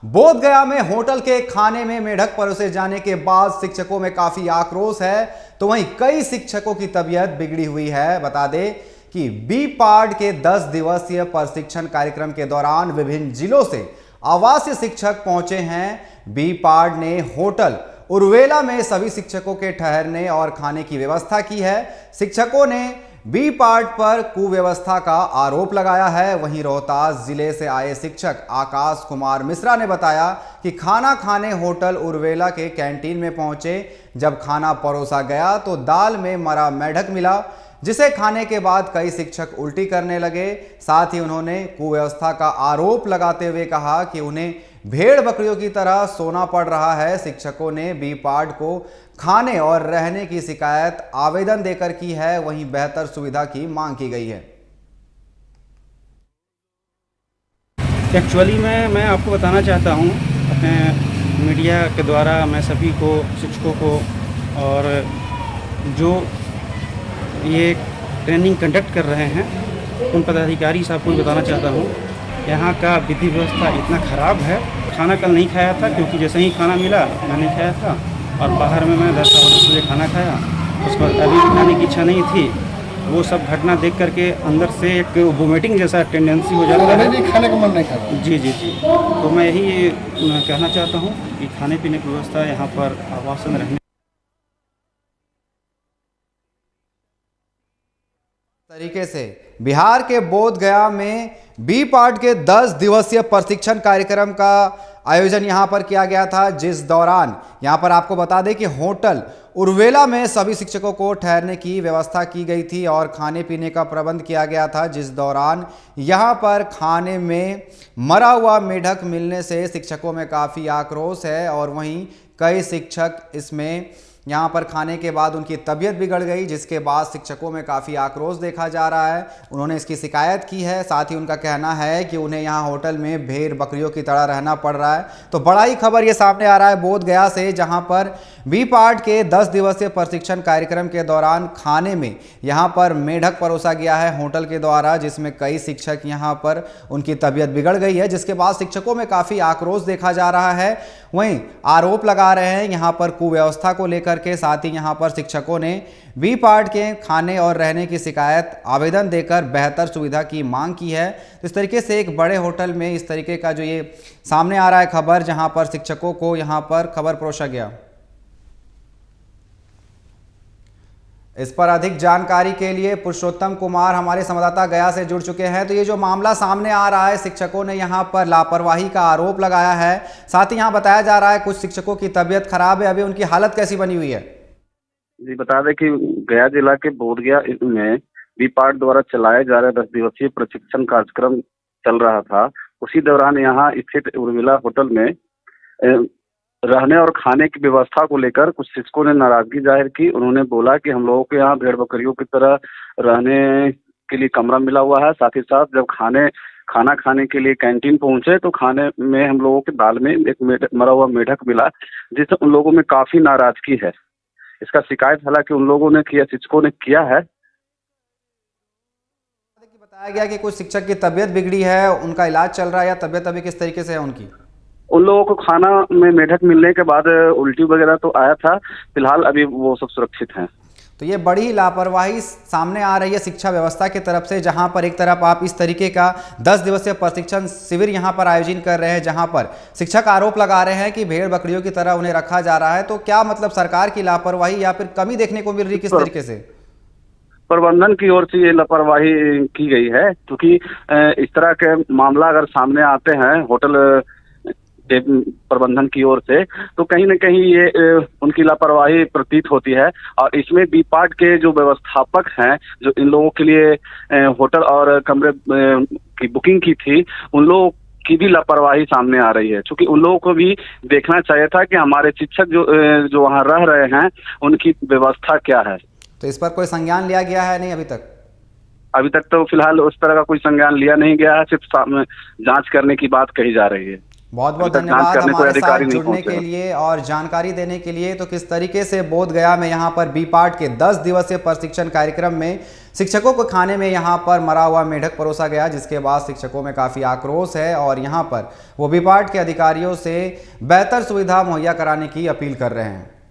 बोधगया में होटल के खाने में मेढक परोसे जाने के बाद शिक्षकों में काफी आक्रोश है, तो वहीं कई शिक्षकों की तबीयत बिगड़ी हुई है। बता दें कि बी पार्ड के 10 दिवसीय प्रशिक्षण कार्यक्रम के दौरान विभिन्न जिलों से आवासीय शिक्षक पहुंचे हैं। बी पार्ड ने होटल उर्वेला में सभी शिक्षकों के ठहरने और खाने की व्यवस्था की है। शिक्षकों ने बी पार्ट पर कुव्यवस्था का आरोप लगाया है। वहीं रोहतास जिले से आए शिक्षक आकाश कुमार मिश्रा ने बताया कि खाना खाने होटल उर्वेला के कैंटीन में पहुंचे। जब खाना परोसा गया तो दाल में मरा मेढक मिला, जिसे खाने के बाद कई शिक्षक उल्टी करने लगे। साथ ही उन्होंने कुव्यवस्था का आरोप लगाते हुए कहा कि उन्हें भेड़ बकरियों की तरह सोना पड़ रहा है। शिक्षकों ने बी पार्ट को खाने और रहने की शिकायत आवेदन देकर की है। वहीं बेहतर सुविधा की मांग की गई है। एक्चुअली मैं आपको बताना चाहता हूँ, अपने मीडिया के द्वारा मैं सभी को, शिक्षकों को और जो ये ट्रेनिंग कंडक्ट कर रहे हैं उन पदाधिकारी साहब को बताना चाहता हूँ, यहाँ का विधि व्यवस्था इतना ख़राब है। खाना कल नहीं खाया था, क्योंकि जैसे ही खाना मिला मैंने खाया था और बाहर में मैं 10 बजे खाना खाया। उसके बाद अभी खाने की इच्छा नहीं थी। वो सब घटना देख करके अंदर से एक वोमिटिंग जैसा टेंडेंसी हो जाता है। नहीं, खाने का मन नहीं कर रहा। जी। तो मैं यही कहना चाहता हूँ कि खाने पीने की व्यवस्था यहाँ पर आवासन रहने तरीके से बिहार के बोधगया में बी पार्ट के 10 दिवसीय प्रशिक्षण कार्यक्रम का आयोजन यहां पर किया गया था, जिस दौरान यहां पर आपको बता दें कि होटल उर्वेला में सभी शिक्षकों को ठहरने की व्यवस्था की गई थी और खाने पीने का प्रबंध किया गया था। जिस दौरान यहां पर खाने में मरा हुआ मेढक मिलने से शिक्षकों में काफ़ी आक्रोश है और वहीं कई शिक्षक इसमें यहाँ पर खाने के बाद उनकी तबीयत बिगड़ गई, जिसके बाद शिक्षकों में काफ़ी आक्रोश देखा जा रहा है। उन्होंने इसकी शिकायत की है। साथ ही उनका कहना है कि उन्हें यहाँ होटल में भेड़ बकरियों की तरह रहना पड़ रहा है। तो बड़ा ही खबर ये सामने आ रहा है बोधगया से, जहाँ पर बी पार्ट के 10 दिवसीय प्रशिक्षण कार्यक्रम के दौरान खाने में यहाँ पर मेढक परोसा गया है होटल के द्वारा, जिसमें कई शिक्षक यहाँ पर उनकी तबीयत बिगड़ गई है, जिसके बाद शिक्षकों में काफ़ी आक्रोश देखा जा रहा है। वहीं आरोप लगा रहे हैं यहाँ पर कुव्यवस्था को लेकर के। साथ ही यहाँ पर शिक्षकों ने बी पार्ट के खाने और रहने की शिकायत आवेदन देकर बेहतर सुविधा की मांग की है। तो इस तरीके से एक बड़े होटल में इस तरीके का जो ये सामने आ रहा है खबर, जहां पर शिक्षकों को यहाँ पर खबर परोसा गया। इस पर अधिक जानकारी के लिए पुरुषोत्तम कुमार हमारे संवाददाता गया से जुड़ चुके हैं। तो ये जो मामला सामने आ रहा है, शिक्षकों ने यहाँ पर लापरवाही का आरोप लगाया है। साथ ही यहाँ बताया जा रहा है कुछ शिक्षकों की तबीयत खराब है। अभी उनकी हालत कैसी बनी हुई है? जी, बता दें कि गया जिला के बोधगया में बी पार्ट द्वारा चलाए जा रहे 10 दिवसीय प्रशिक्षण कार्यक्रम चल रहा था। उसी दौरान यहाँ स्थित उर्मिला होटल में रहने और खाने की व्यवस्था को लेकर कुछ शिक्षकों ने नाराजगी जाहिर की। उन्होंने बोला कि हम लोगों के यहाँ भेड़ बकरियों की तरह रहने के लिए कमरा मिला हुआ है। साथ ही साथ जब खाना खाने के लिए कैंटीन पहुंचे तो खाने में हम लोगों के दाल में एक मरा हुआ मेढक मिला, जिससे उन लोगों में काफी नाराजगी है। इसका शिकायत हालांकि उन लोगों ने किया, शिक्षकों ने किया है। बताया गया कि कुछ शिक्षक की तबीयत बिगड़ी है, उनका इलाज चल रहा है, या तबीयत अभी किस तरीके से है उनकी? उन लोगों को खाना में मेढक मिलने के बाद उल्टी वगैरह तो आया था। फिलहाल अभी वो सब सुरक्षित हैं। तो ये बड़ी लापरवाही सामने आ रही है शिक्षा व्यवस्था की तरफ से, जहां पर एक तरफ आप इस तरीके का 10 दिवसीय प्रशिक्षण शिविर यहां पर आयोजन कर रहे हैं, जहां पर शिक्षक आरोप लगा रहे हैं कि भेड़ बकरियों की तरह उन्हें रखा जा रहा है। तो क्या मतलब सरकार की लापरवाही या फिर कमी देखने को मिल रही, किस तरीके से? प्रबंधन की ओर से ये लापरवाही की गई है, क्योंकि इस तरह के मामला अगर सामने आते हैं होटल प्रबंधन की ओर से, तो कहीं न कहीं ये उनकी लापरवाही प्रतीत होती है। और इसमें बी पार्ट के जो व्यवस्थापक हैं, जो इन लोगों के लिए होटल और कमरे की बुकिंग की थी, उन लोगों की भी लापरवाही सामने आ रही है। क्योंकि उन लोगों को भी देखना चाहिए था कि हमारे शिक्षक जो वहाँ रह रहे हैं उनकी व्यवस्था क्या है। तो इस पर कोई संज्ञान लिया गया है? नहीं, अभी तक तो फिलहाल उस तरह का कोई संज्ञान लिया नहीं गया है। सिर्फ जांच करने की बात कही जा रही है। बहुत बहुत अभी तक जांच धन्यवाद करने कोई हमारे साथ अधिकारी नहीं जुड़ने पहुंचे के हैं। लिए और जानकारी देने के लिए। तो किस तरीके से बोध गया में यहाँ पर बी पार्ट के 10 दिवसीय प्रशिक्षण कार्यक्रम में शिक्षकों को खाने में यहाँ पर मरा हुआ मेढक परोसा गया, जिसके बाद शिक्षकों में काफ़ी आक्रोश है और यहाँ पर वो बी पार्ट के अधिकारियों से बेहतर सुविधा मुहैया कराने की अपील कर रहे हैं।